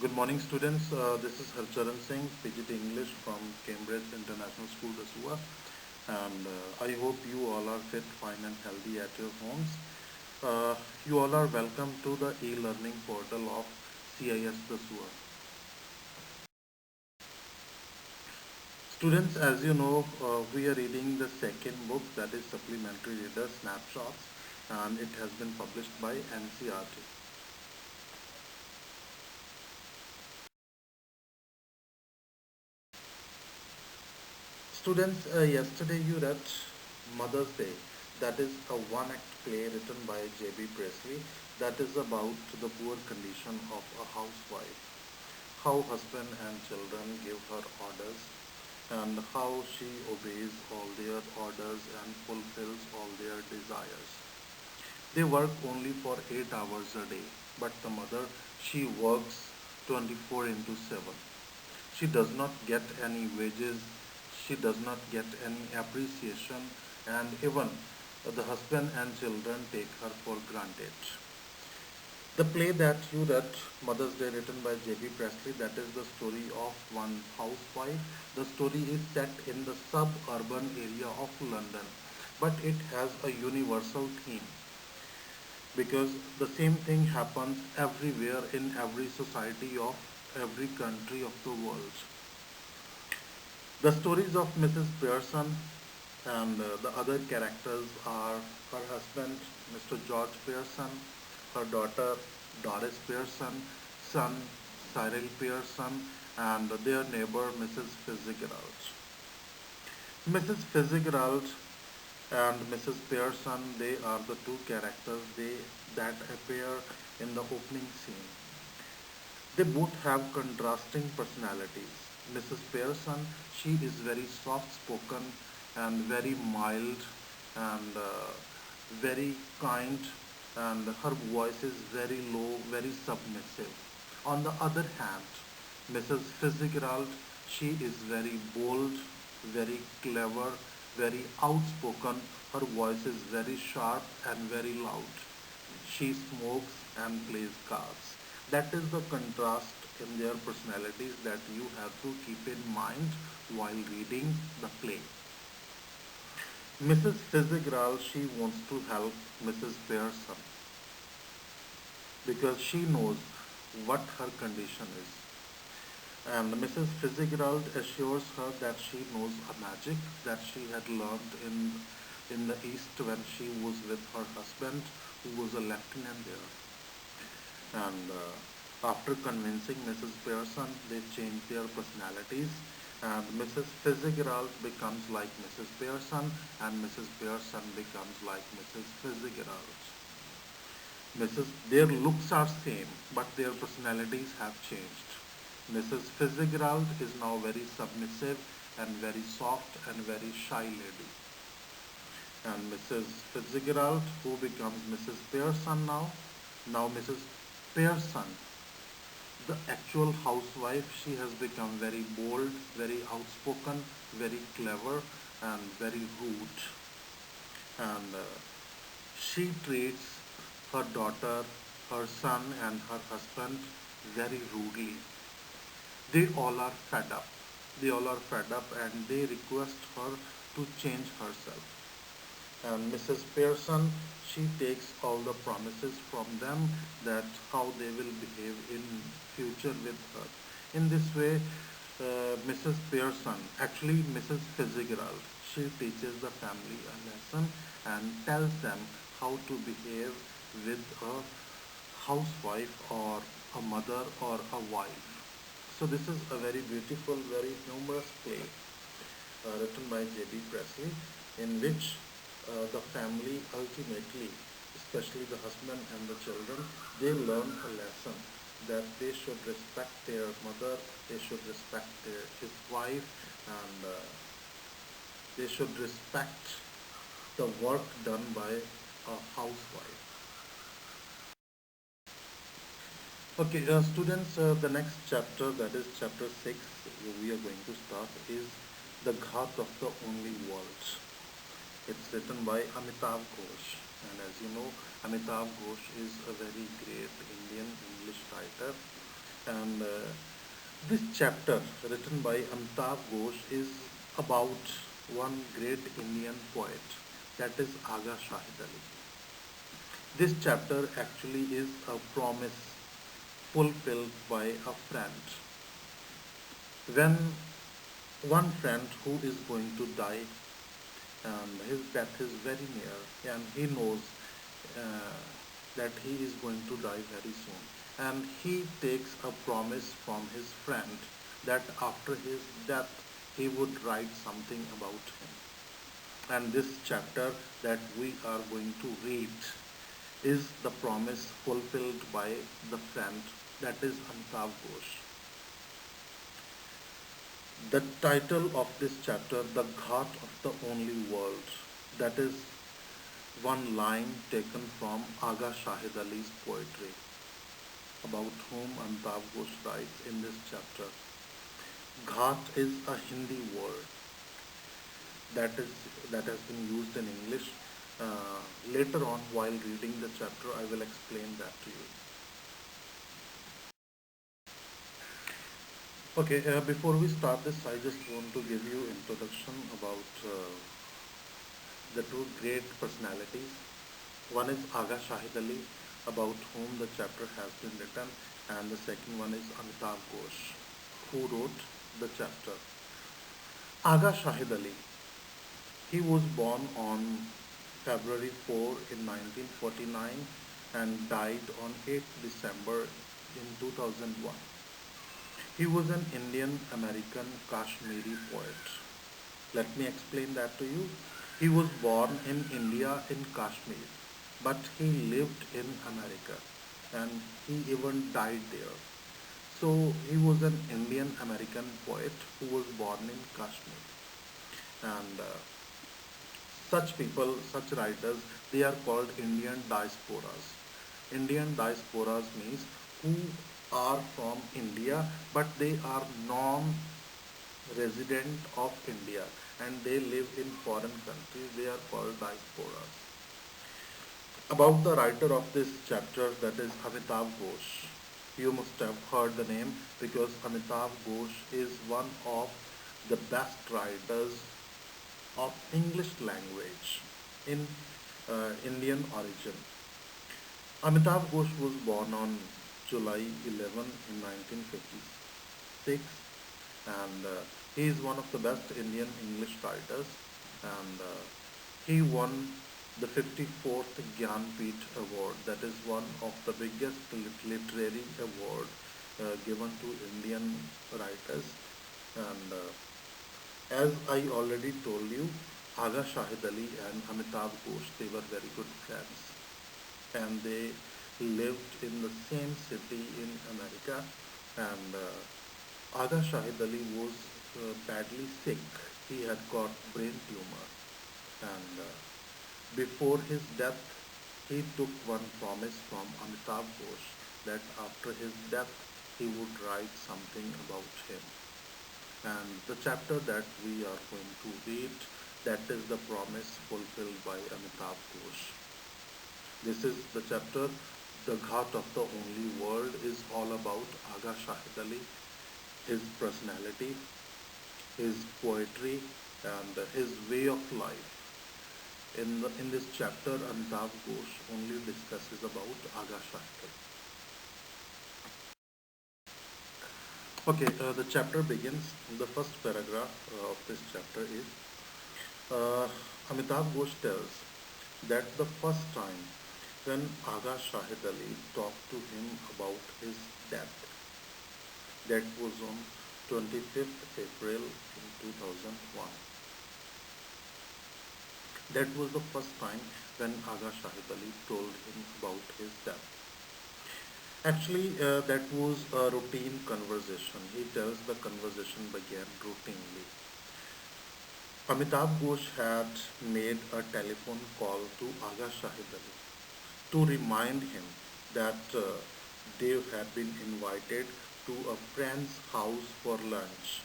Good morning, students. This is Harcharan Singh, PGT English from Cambridge International School, Dasua. And I hope you all are fit, fine, and healthy at your homes. You all are welcome to the e-learning portal of CIS Dasua. Students, as you know, we are reading the second book, that is Supplementary Reader Snapshots, and it has been published by NCRT. Students, yesterday you read Mother's Day. That is a one-act play written by J.B. Presley that is about the poor condition of a housewife, how husband and children give her orders, and how she obeys all their orders and fulfills all their desires. They work only for 8 hours a day, but the mother, she works 24 into 7. She does not get any wages, she does not get any appreciation, and even the husband and children take her for granted. The play that you read, Mother's Day, written by J.B. Presley, that is the story of one housewife. The story is set in the suburban area of London, but it has a universal theme because the same thing happens everywhere in every society of every country of the world. The stories of Mrs. Pearson and the other characters are her husband, Mr. George Pearson, her daughter, Doris Pearson, son, Cyril Pearson, and their neighbor, Mrs. Fitzgerald. Mrs. Fitzgerald and Mrs. Pearson, they are the two characters that appear in the opening scene. They both have contrasting personalities. Mrs. Pearson, she is very soft spoken and very mild and very kind, and her voice is very low, very submissive. On the other hand, Mrs. Fitzgerald, she is very bold, very clever, very outspoken. Her voice is very sharp and very loud. She smokes and plays cards. That is the contrast in their personalities that you have to keep in mind while reading the play. Mrs. Fitzgerald, she wants to help Mrs. Pearson because she knows what her condition is. And Mrs. Fitzgerald assures her that she knows a magic that she had learned in the East when she was with her husband, who was a lieutenant there. And after convincing Mrs. Pearson, they change their personalities. And Mrs. Fitzgerald becomes like Mrs. Pearson, and Mrs. Pearson becomes like Mrs. Fitzgerald. Their looks are same, but their personalities have changed. Mrs. Fitzgerald is now very submissive and very soft and very shy lady. And Mrs. Fitzgerald, who becomes Mrs. Pearson now Mrs. Pearson, the actual housewife, she has become very bold, very outspoken, very clever, and very rude. And she treats her daughter, her son, and her husband very rudely. They all are fed up. They all are fed up and they request her to change herself. And Mrs. Pearson, she takes all the promises from them that how they will behave in future with her. In this way, Mrs. Pearson, actually Mrs. Fitzgerald, she teaches the family a lesson and tells them how to behave with a housewife or a mother or a wife. So this is a very beautiful, very humorous play written by J.B. Presley, in which the family ultimately, especially the husband and the children, they learn a lesson that they should respect their mother, they should respect his wife, and they should respect the work done by a housewife. Okay, students, the next chapter, that is chapter 6, we are going to start, is the Ghat of the Only World. It's written by Amitav Ghosh. And as you know, Amitav Ghosh is a very great Indian English writer. And this chapter, written by Amitav Ghosh, is about one great Indian poet, that is Aga Shahid Ali. This chapter actually is a promise fulfilled by a friend. When one friend who is going to die and his death is very near and he knows uh, that he is going to die very soon, and he takes a promise from his friend that after his death he would write something about him. And this chapter that we are going to read is the promise fulfilled by the friend, that is Amitav Ghosh. The title of this chapter, The Ghat of the Only World, that is one line taken from Aga Shahid Ali's poetry, about whom Amitav Ghosh writes in this chapter. Ghat is a Hindi word that is that has been used in English. Later on, while reading the chapter, I will explain that to you. Okay, before we start this, I just want to give you introduction about the two great personalities. One is Aga Shahid Ali, about whom the chapter has been written, and the second one is Amitav Ghosh, who wrote the chapter. Aga Shahid Ali, he was born on February 4 in 1949 and died on 8th December in 2001. He was an Indian American Kashmiri poet. Let me explain that to you. He was born in India in Kashmir, but he lived in America and he even died there. So he was an Indian American poet who was born in Kashmir. And such people, such writers, they are called Indian diasporas. Indian diasporas means who are from India but they are non resident of India and they live in foreign countries. They are called diasporas. About the writer of this chapter, that is Amitav Ghosh. You must have heard the name because Amitav Ghosh is one of the best writers of English language in Indian origin. Amitav Ghosh was born on July 11 in 1956, and he is one of the best Indian English writers, and he won the 54th Gyanpith Award, that is one of the biggest literary award given to Indian writers. And as I already told you, Aga Shahid Ali and Amitav Ghosh, they were very good friends and they lived in the same city in America. And Aga Shahid Ali was badly sick. He had got brain tumor. And before his death, he took one promise from Amitav Ghosh that after his death, he would write something about him. And the chapter that we are going to read, that is the promise fulfilled by Amitav Ghosh. This is the chapter, The Ghat of the Only World, is all about Aga Shahid Ali, his personality, his poetry, and his way of life. In this chapter, Amitav Ghosh only discusses about Aga Shahid Ali. Okay, the chapter begins. The first paragraph of this chapter is uh, Amitav Ghosh tells that the first time when Aga Shahid Ali talked to him about his death, that was on 25th April in 2001. That was the first time when Aga Shahid Ali told him about his death. Actually, that was a routine conversation. He tells the conversation began routinely. Amitav Ghosh had made a telephone call to Aga Shahid Ali to remind him that they had been invited to a friend's house for lunch.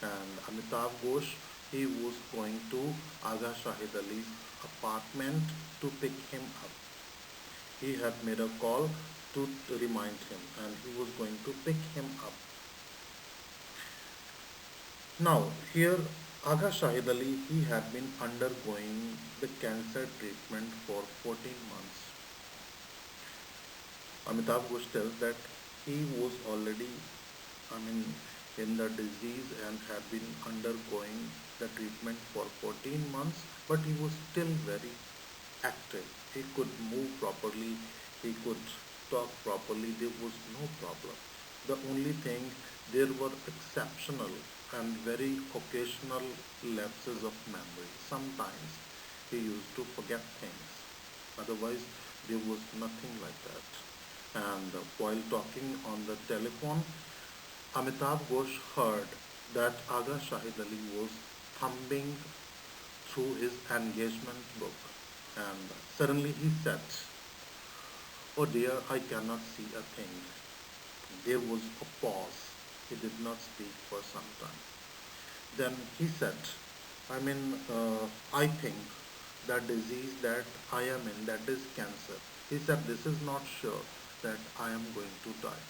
And Amitav Ghosh, he was going to Aga Shahid Ali's apartment to pick him up. He had made a call to remind him, and he was going to pick him up. Now, here Aga Shahid Ali, he had been undergoing the cancer treatment for 14 months. Amitav Ghosh tells that he was already, I mean, in the disease and had been undergoing the treatment for 14 months, but he was still very active. He could move properly, he could talk properly, there was no problem. The only thing, there were exceptional and very occasional lapses of memory. Sometimes he used to forget things. Otherwise, there was nothing like that. And while talking on the telephone, Amitav Ghosh heard that Aga Shahid Ali was thumbing through his engagement book, and suddenly he said, "Oh dear, I cannot see a thing." There was a pause. He did not speak for some time. Then he said, I think the disease that I am in, that is cancer. He said, this is not sure that I am going to die.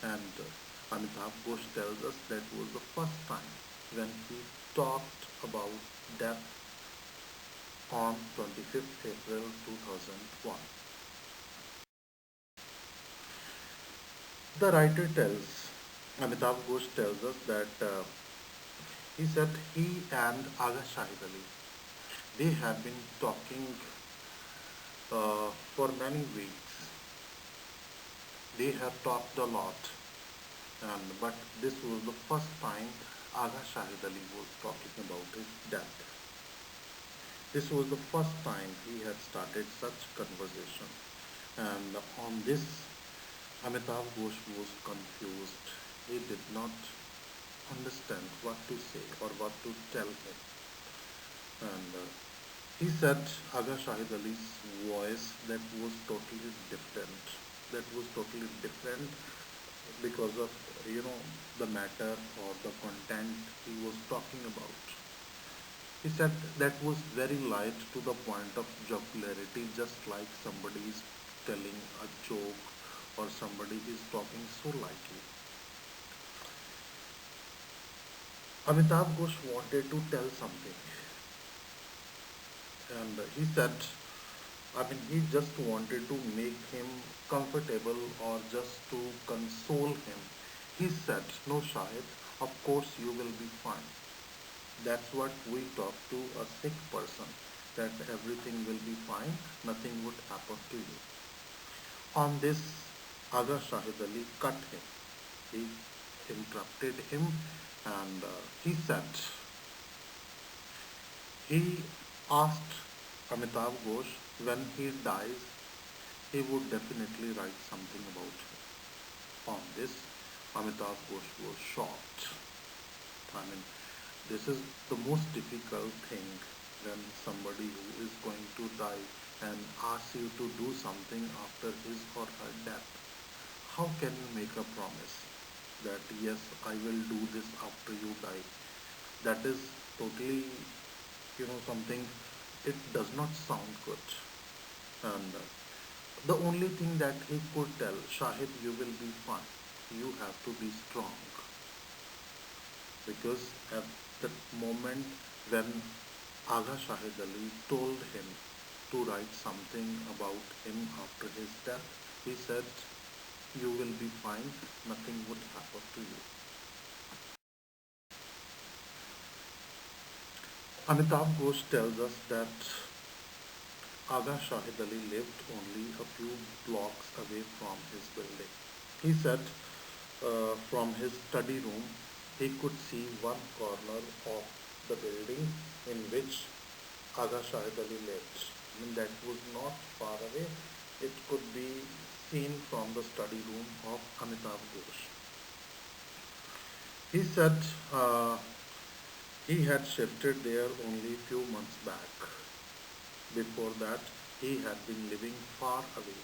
And Amitav Ghosh tells us that was the first time when he talked about death on 25th April 2001. The writer tells, Amitav Ghosh tells us that he said he and Aga Shahid Ali, they have been talking for many weeks. They have talked a lot, and but this was the first time Aga Shahid Ali was talking about his death. This was the first time he had started such conversation, and on this, Amitav Ghosh was confused. He did not understand what to say or what to tell him. And he said Aga Shahid Ali's voice that was totally different. That was totally different because of, you know, the matter or the content he was talking about. He said that was very light to the point of jocularity, just like somebody is telling a joke or somebody is talking so lightly. Amitav Ghosh wanted to tell something, and he said, he just wanted to make him comfortable or just to console him. He said, "No, Shahid, of course you will be fine." That's what we talk to a sick person, that everything will be fine, nothing would happen to you. On this, Aga Shahid Ali cut him. He interrupted him, and he said, he asked Amitav Ghosh when he dies, he would definitely write something about him. On this, Amitav Ghosh was shocked. I mean, this is the most difficult thing when somebody who is going to die and asks you to do something after his or her death. How can you make a promise that yes, I will do this after you die? That is totally, something, it does not sound good. And the only thing that he could tell, Shahid, you will be fine. You have to be strong. Because at that moment when Aga Shahid Ali told him to write something about him after his death, he said, you will be fine, nothing would happen to you. Amitav Ghosh tells us that Aga Shahid Ali lived only a few blocks away from his building. He said from his study room he could see one corner of the building in which Aga Shahid Ali lived. That was not far away. It could be seen from the study room of Amitav Ghosh. He said he had shifted there only few months back. Before that, he had been living far away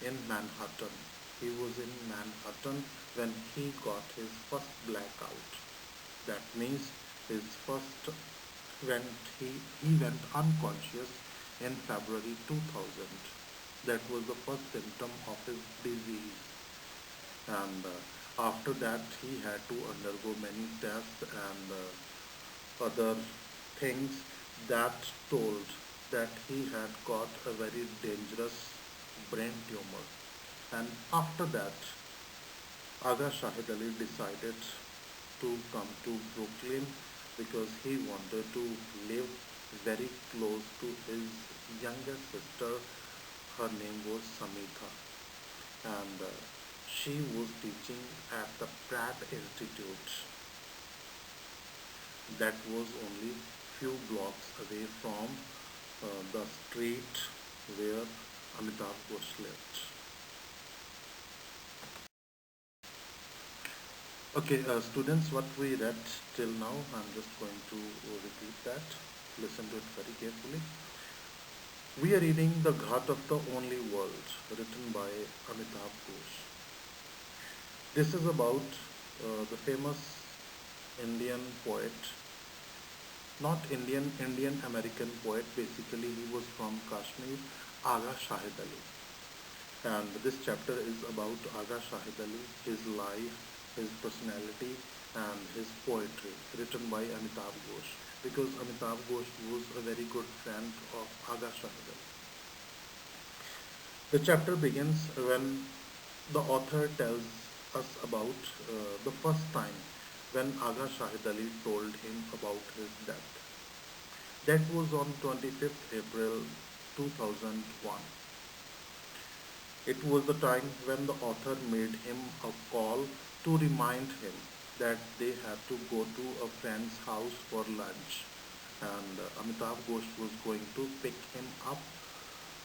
in Manhattan. He was in Manhattan when he got his first blackout. That means his first when he went unconscious in February 2000. That was the first symptom of his disease. And after that, he had to undergo many tests and other things that told that he had got a very dangerous brain tumor. And after that, Aga Shahid Ali decided to come to Brooklyn because he wanted to live very close to his younger sister. Her name was Samitha, and she was teaching at the Pratt Institute that was only few blocks away from the street where Amitav Ghosh lived. Okay, students, what we read till now, I'm just going to repeat that. Listen to it very carefully. We are reading The Ghat of the Only World, written by Amitav Ghosh. This is about the famous Indian poet, not Indian, Indian American poet. Basically, he was from Kashmir, Aga Shahid Ali. And this chapter is about Aga Shahid Ali, his life, his personality, and his poetry, written by Amitav Ghosh. Because Amitav Ghosh was a very good friend of Aga Shahid Ali. The chapter begins when the author tells us about the first time when Aga Shahid Ali told him about his death. That was on 25th April 2001. It was the time when the author made him a call to remind him that they had to go to a friend's house for lunch, and Amitav Ghosh was going to pick him up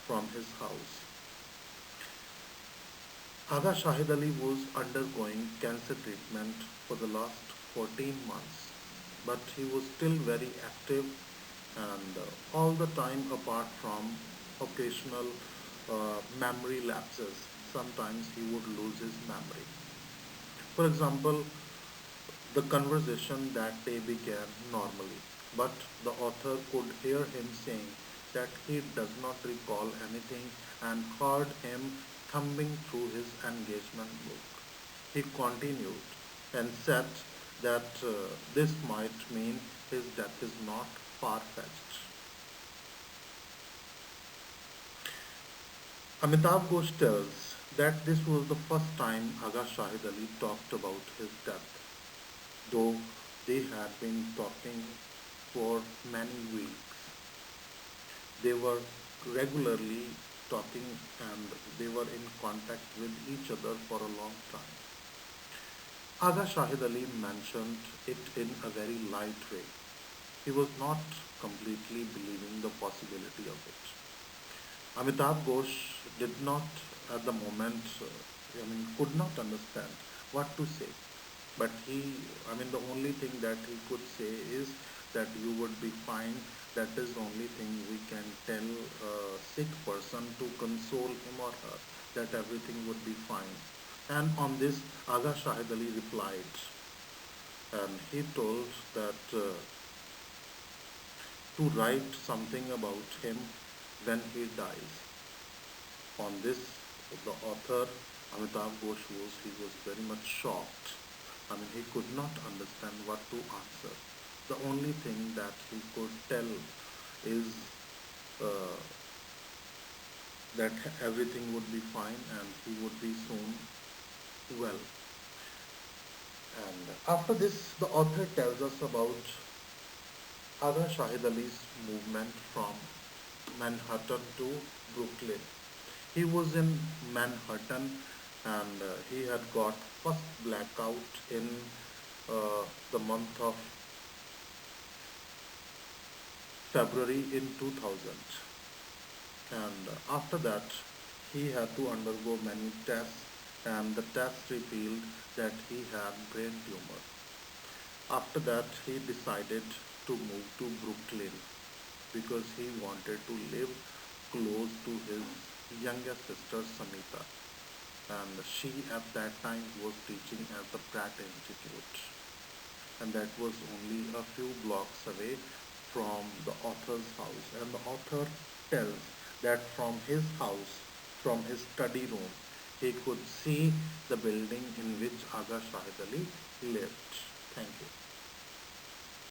from his house. Aga Shahid Ali was undergoing cancer treatment for the last 14 months, but he was still very active and all the time apart from occasional memory lapses. Sometimes he would lose his memory. For example, the conversation that day began normally, but the author could hear him saying that he does not recall anything and heard him thumbing through his engagement book. He continued and said that this might mean his death is not far-fetched. Amitav Ghosh tells that this was the first time Aga Shahid Ali talked about his death, though they had been talking for many weeks. They were regularly talking and they were in contact with each other for a long time. Aga Shahid Ali mentioned it in a very light way. He was not completely believing the possibility of it. Amitav Ghosh did not, at the moment, could not understand what to say. But the only thing that he could say is that you would be fine. That is the only thing we can tell a sick person to console him or her, that everything would be fine. And on this, Aga Shahid Ali replied, and he told that to write something about him when he dies. On this, the author Amitav Ghosh was very much shocked. He could not understand what to answer. The only thing that he could tell is uh, that everything would be fine and he would be soon well. And after this, the author tells us about Aga Shahid Ali's movement from Manhattan to Brooklyn. He was in Manhattan and he had got first blackout in the month of February in 2000. And after that, he had to undergo many tests and the tests revealed that he had brain tumor. After that, he decided to move to Brooklyn because he wanted to live close to his younger sister Samita. And she at that time was teaching at the Pratt Institute. And that was only a few blocks away from the author's house. And the author tells that from his house From his study room, he could see the building in which Aga Shahid Ali lived.